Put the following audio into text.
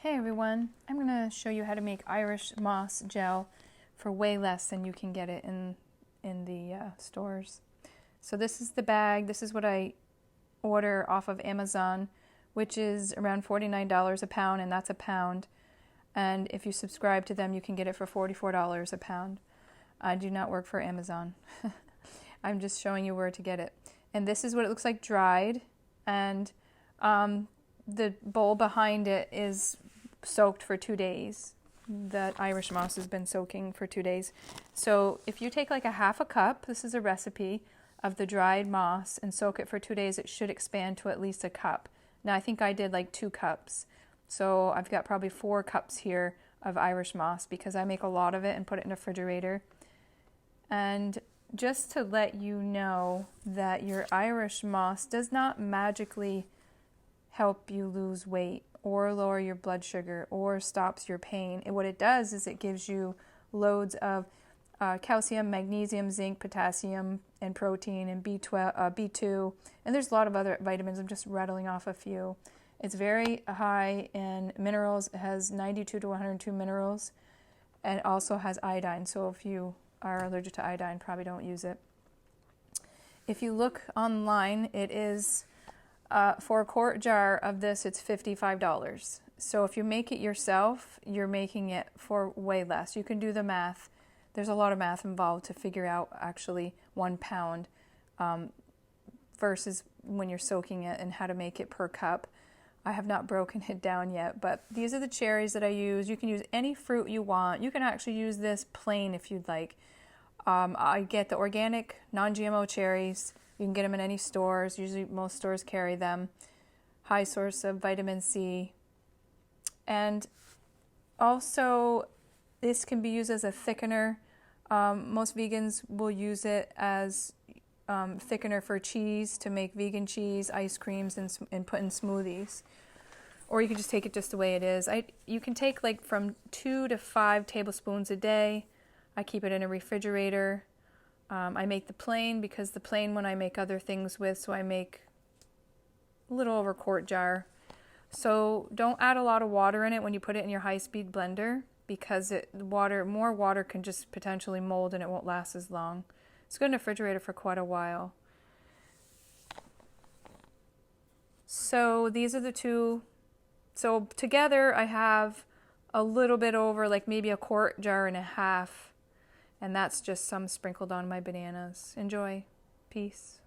Hey everyone, I'm going to show you how to make Irish moss gel for way less than you can get it in the stores. So this is the bag. This is what I order off of Amazon, which is around $49 a pound, and that's a pound. And if you subscribe to them, you can get it for $44 a pound. I do not work for Amazon. I'm just showing you where to get it. And this is what it looks like dried, and the bowl behind it is soaked for 2 days. That Irish moss has been soaking for 2 days. So if you take like a half a cup, this is a recipe, of the dried moss and soak it for 2 days, it should expand to at least a cup. Now I think I did like 2 cups. So I've got probably 4 cups here of Irish moss because I make a lot of it and put it in the refrigerator. And just to let you know that your Irish moss does not magically help you lose weight or lower your blood sugar or stops your pain. And what it does is it gives you loads of calcium, magnesium, zinc, potassium, and protein, and B12, B2, and there's a lot of other vitamins. I'm just rattling off a few. It's very high in minerals. It has 92 to 102 minerals, and it also has iodine. So if you are allergic to iodine, probably don't use it. If you look online, it is for a quart jar of this, it's $55. So if you make it yourself, you're making it for way less. You can do the math. There's a lot of math involved to figure out actually 1 pound versus when you're soaking it and how to make it per cup. I have not broken it down yet, but these are the cherries that I use. You can use any fruit you want. You can actually use this plain if you'd like. I get the organic, non-GMO cherries. You can get them in any stores. Usually most stores carry them. High source of vitamin C. And also, this can be used as a thickener. Most vegans will use it as thickener for cheese, to make vegan cheese, ice creams, and put in smoothies. Or you can just take it just the way it is. You can take like from 2 to 5 tablespoons a day. I keep it in a refrigerator. I make the plain because the plain one I make other things with, so I make a little over a quart jar. So don't add a lot of water in it when you put it in your high-speed blender, because more water can just potentially mold and it won't last as long. It's good in the refrigerator for quite a while. So these are the two. So together I have a little bit over, like maybe a quart jar and a half. And that's just some sprinkled on my bananas. Enjoy. Peace.